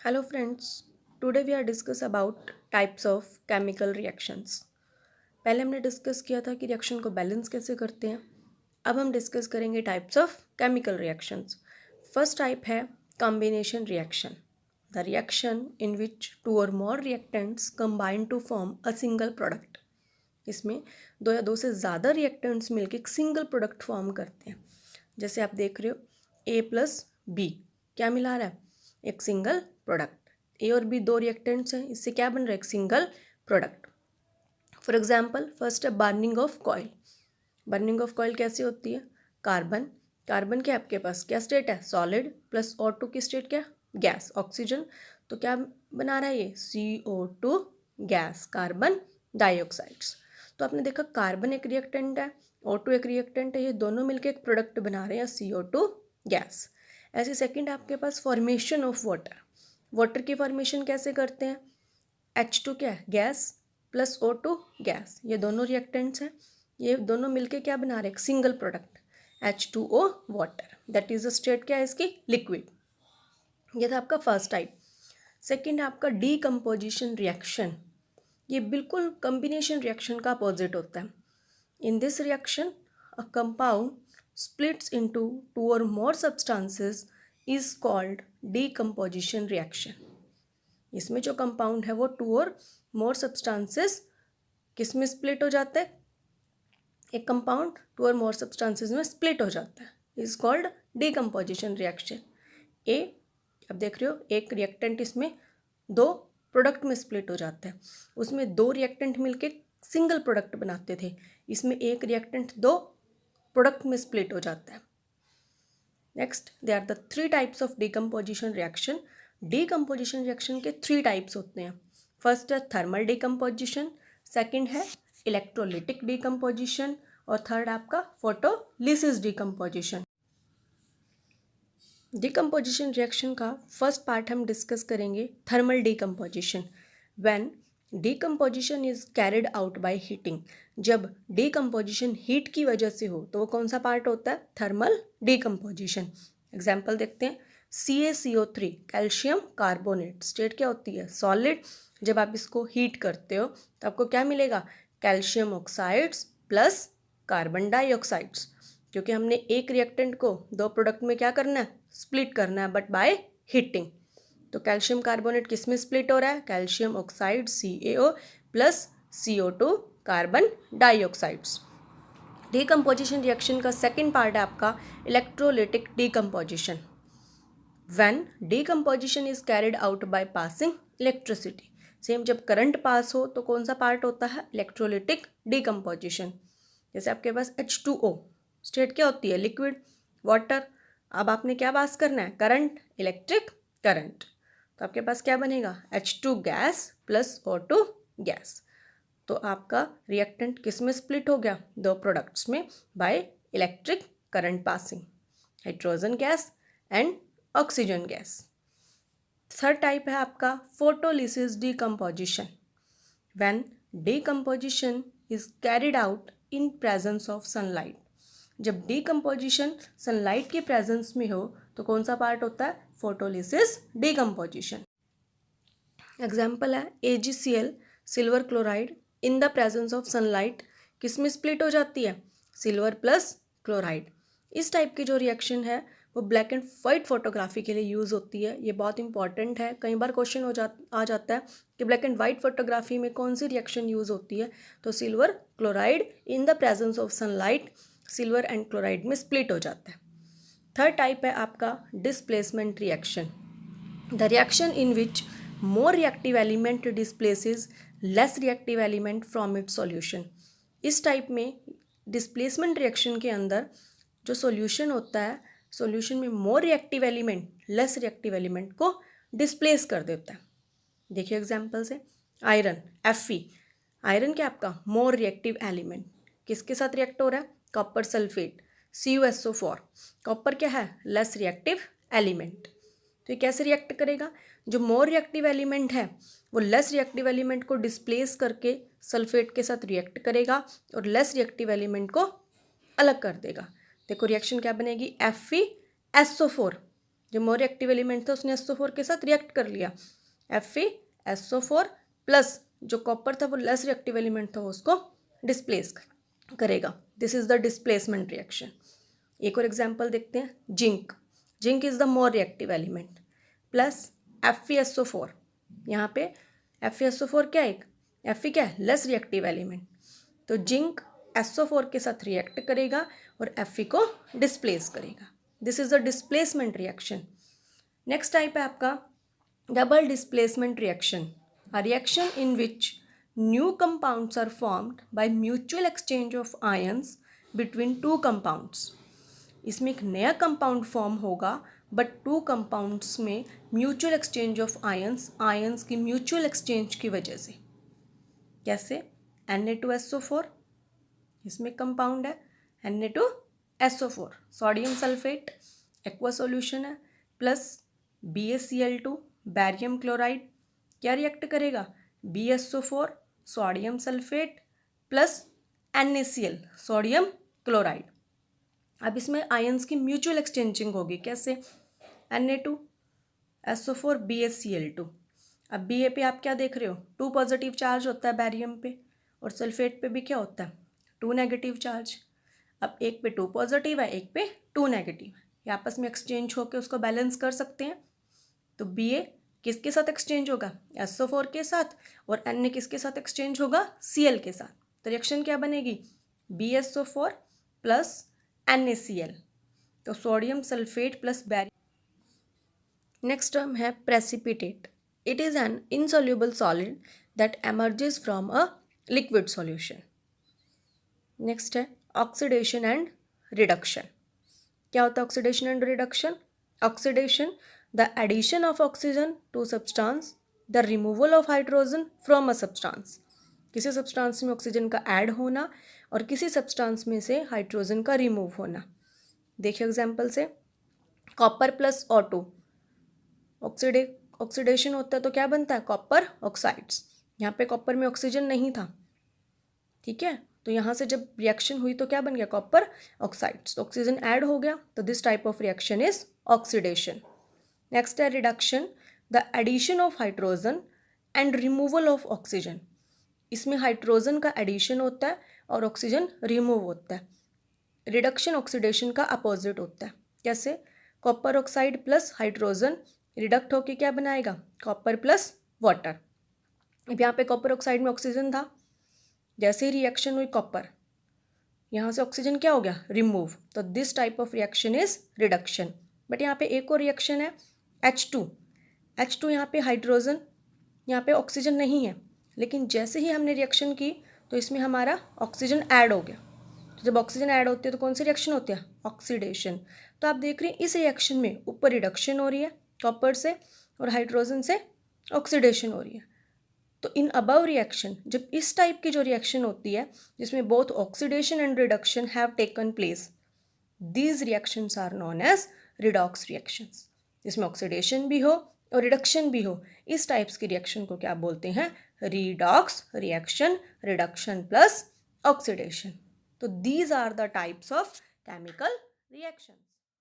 Hello friends, today we are discuss about types of chemical reactions. पहले हमने discuss किया था कि रिएक्शन को बैलेंस कैसे करते हैं. अब हम डिस्कस करेंगे types of chemical reactions. First type है combination reaction. The reaction in which two or more reactants combine to form a single product. इसमें दो या दो से ज़्यादा रिएक्टेंट्स मिलकर एक सिंगल प्रोडक्ट फॉर्म करते हैं. जैसे आप देख रहे हो ए प्लस बी क्या मिला रहा है, एक सिंगल प्रोडक्ट. ए और बी दो रिएक्टेंट्स हैं, इससे क्या बन रहा है, एक single product. For example first है burning of coil. Burning of coil कैसे होती है, कार्बन. कार्बन क्या आपके पास क्या स्टेट है, सॉलिड, प्लस O2 की स्टेट क्या, गैस, ऑक्सीजन. तो क्या बना रहा है ये CO2 गैस, कार्बन डाइऑक्साइड्स. तो आपने देखा कार्बन एक रिएक्टेंट है, O2 एक रिएक्टेंट है, ये दोनों मिलकर एक प्रोडक्ट बना रहे हैं CO2 गैस. ऐसे सेकंड आपके पास फॉर्मेशन ऑफ वाटर. वाटर की फॉर्मेशन कैसे करते हैं, H2 क्या है, गैस, प्लस O2 गैस. ये दोनों रिएक्टेंट्स हैं, ये दोनों मिलके क्या बना रहे हैं, एक single product H2O water. That is the state क्या है इसकी, लिक्विड. ये था आपका फर्स्ट टाइप. सेकंड है आपका डीकम्पोजिशन रिएक्शन. ये बिल्कुल कॉम्बिनेशन रिएक्शन का अपोजिट होता है. In this reaction a compound splits into two or more substances is called decomposition reaction. इसमें जो कंपाउंड है वो टू और मोर सब्सटेंसेस किस में स्प्लिट हो जाता है, एक compound to or more substances में स्प्लिट हो जाता है, इज कॉल्ड डीकम्पोजिशन रिएक्शन. ए अब देख रहे हो एक रिएक्टेंट इसमें दो प्रोडक्ट में स्प्लिट हो जाता है. उसमें दो रिएक्टेंट मिलके सिंगल प्रोडक्ट बनाते थे, इसमें एक रिएक्टेंट दो प्रोडक्ट में स्प्लिट हो जाता है. Next they are the three types of decomposition reaction. Decomposition reaction के थ्री टाइप्स होते हैं. फर्स्ट है थर्मल डीकम्पोजिशन, सेकंड है इलेक्ट्रोलिटिक डीकम्पोजिशन और थर्ड आपका फोटोलिसिस डीकम्पोजिशन. डीकम्पोजिशन रिएक्शन का फर्स्ट पार्ट हम डिस्कस करेंगे thermal decomposition. When decomposition is carried out by heating. जब डीकम्पोजिशन हीट की वजह से हो तो वो कौन सा पार्ट होता है, थर्मल डीकम्पोजिशन. एग्जाम्पल देखते हैं, CaCO3 कैल्शियम कार्बोनेट स्टेट क्या होती है, सॉलिड. जब आप इसको हीट करते हो तो आपको क्या मिलेगा, calcium oxides plus carbon dioxides. क्योंकि हमने एक रिएक्टेंट को दो प्रोडक्ट में क्या करना है, स्प्लिट करना है, बट बाय हीटिंग. तो कैल्शियम कार्बोनेट किस में स्प्लिट हो रहा है, calcium oxide CaO plus CO2 carbon dioxides. Decomposition reaction का सेकंड पार्ट है आपका electrolytic decomposition. When decomposition is carried out by passing electricity. Same जब करंट पास हो तो कौन सा पार्ट होता है, इलेक्ट्रोलिटिक डीकम्पोजिशन. जैसे आपके पास H2O स्टेट क्या होती है, लिक्विड, वाटर. अब आपने क्या पास करना है, करंट, इलेक्ट्रिक करंट. तो आपके पास क्या बनेगा, H2 gas plus O2 gas. तो आपका रिएक्टेंट किस में स्प्लिट हो गया, दो प्रोडक्ट्स में by electric current passing, hydrogen gas and oxygen gas. Third type है आपका photolysis decomposition. When decomposition is carried out in presence of sunlight. जब डीकम्पोजिशन सनलाइट के प्रेजेंस में हो तो कौन सा पार्ट होता है, फोटोलिसिस डीकम्पोजिशन. एग्जाम्पल है AgCl silver chloride in the presence of sunlight किस में स्प्लिट हो जाती है, सिल्वर प्लस क्लोराइड. इस टाइप की जो रिएक्शन है वो ब्लैक एंड वाइट फोटोग्राफी के लिए यूज़ होती है. ये बहुत इंपॉर्टेंट है, कई बार क्वेश्चन आ जाता है कि ब्लैक एंड वाइट फोटोग्राफी में कौन सी रिएक्शन यूज़ होती है. तो silver chloride in the presence of sunlight silver and chloride में स्प्लिट हो जाता है. थर्ड टाइप है आपका displacement reaction. The reaction in which more reactive element displaces less reactive element from its solution. इस टाइप में डिस्प्लेसमेंट रिएक्शन के अंदर जो सॉल्यूशन होता है, सॉल्यूशन में more reactive element less reactive element को डिस्प्लेस कर देता है. देखिए एग्जांपल से, आयरन Fe. आयरन क्या आपका मोर रिएक्टिव एलिमेंट, किसके साथ रिएक्ट हो रहा है, कॉपर सल्फेट CuSO4. कॉपर क्या है, लेस रिएक्टिव एलिमेंट. तो ये कैसे रिएक्ट करेगा, जो मोर रिएक्टिव एलिमेंट है वो लेस रिएक्टिव एलिमेंट को डिस्प्लेस करके सल्फेट के साथ रिएक्ट करेगा और लेस रिएक्टिव एलिमेंट को अलग कर देगा. देखो रिएक्शन क्या बनेगी, FeSO4 जो मोर रिएक्टिव एलिमेंट था उसने SO4 के साथ रिएक्ट कर लिया, FeSO4 प्लस जो कॉपर था वो लेस रिएक्टिव एलिमेंट था वो उसको डिस्प्लेस करेगा। This is the displacement reaction. एक और एग्जांपल देखते हैं, zinc is the more reactive element plus FeSO4। यहाँ पे FeSO4 क्या है, Fe क्या है, लेस रिएक्टिव एलिमेंट, तो जिंक SO4 के साथ रिएक्ट करेगा और Fe को डिस्प्लेस करेगा। This is the displacement reaction. Next type है आपका double displacement reaction, a reaction in which new compounds are formed by mutual exchange of ions between two compounds। इसमें एक नया कंपाउंड फॉर्म होगा बट टू कंपाउंड्स में mutual exchange of ions की mutual exchange की वजह से। कैसे, Na2SO4 इसमें कंपाउंड है, Na2SO4 sodium sulphate aqua solution है, प्लस BaCl2 बैरियम क्लोराइड क्या रिएक्ट करेगा, BaSO4 sodium sulphate plus NaCl sodium chloride. अब इसमें आयंस की म्यूचुअल एक्सचेंजिंग होगी, कैसे, Na2SO4 BaCl2। अब Ba पे आप क्या देख रहे हो, 2 पॉजिटिव चार्ज होता है बैरियम पे, और सल्फेट पे भी क्या होता है, 2 नेगेटिव चार्ज। अब एक पे 2 पॉजिटिव है, एक पे 2 नेगेटिव है, ये आपस में एक्सचेंज होकर उसको बैलेंस कर सकते हैं। तो Ba किसके साथ एक्सचेंज होगा, SO4 के साथ, और Na किसके साथ एक्सचेंज होगा, Cl के साथ। तो रिएक्शन क्या बनेगी, BaSO4 प्लस NaCl, तो sodium sulphate plus barium. Next term है precipitate. It is an insoluble solid that emerges from a liquid solution. Next है ऑक्सीडेशन एंड रिडक्शन। क्या होता है oxidation and reduction, oxidation the addition of oxygen to substance, the removal of hydrogen from a substance। किसी substance में oxygen का add होना और किसी सब्सटेंस में से हाइड्रोजन का रिमूव होना। देखिए एग्जांपल से, कॉपर प्लस O2 ऑक्सीडेशन होता है तो क्या बनता है, कॉपर ऑक्साइड्स। यहाँ पे कॉपर में ऑक्सीजन नहीं था, ठीक है, तो यहाँ से जब रिएक्शन हुई तो क्या बन गया, कॉपर ऑक्साइड्स, तो ऑक्सीजन ऐड हो गया, तो this type of reaction is oxidation. Next है reduction, the addition of hydrogen and removal of oxygen. इसमें हाइड्रोजन का एडिशन होता है और ऑक्सीजन रिमूव होता है। रिडक्शन ऑक्सीडेशन का अपोजिट होता है, कैसे, copper oxide plus hydrogen redact होकर क्या बनाएगा, कॉपर प्लस वाटर। अब यहाँ पे कॉपर ऑक्साइड में ऑक्सीजन था, जैसे ही रिएक्शन हुई कॉपर, यहाँ से ऑक्सीजन क्या हो गया, रिमूव, तो this type of reaction is reduction. But यहाँ पे एक और रिएक्शन है H2 यहाँ पे हाइड्रोजन, यहाँ पे ऑक्सीजन नहीं है, लेकिन जैसे ही हमने रिएक्शन की तो इसमें हमारा ऑक्सीजन ऐड हो गया। तो जब ऑक्सीजन ऐड होती है तो कौन सी रिएक्शन होती है, ऑक्सीडेशन। तो आप देख रहे हैं इस रिएक्शन में ऊपर रिडक्शन हो रही है कॉपर से और हाइड्रोजन से ऑक्सीडेशन हो रही है। तो इन अबव रिएक्शन, जब इस टाइप की जो रिएक्शन होती है जिसमें both oxidation and reduction have taken place, these reactions are known as redox reactions. जिसमें ऑक्सीडेशन भी हो और रिडक्शन भी हो, इस टाइप्स की रिएक्शन को क्या बोलते हैं, redox reaction, reduction plus oxidation. तो these are the types of chemical reactions.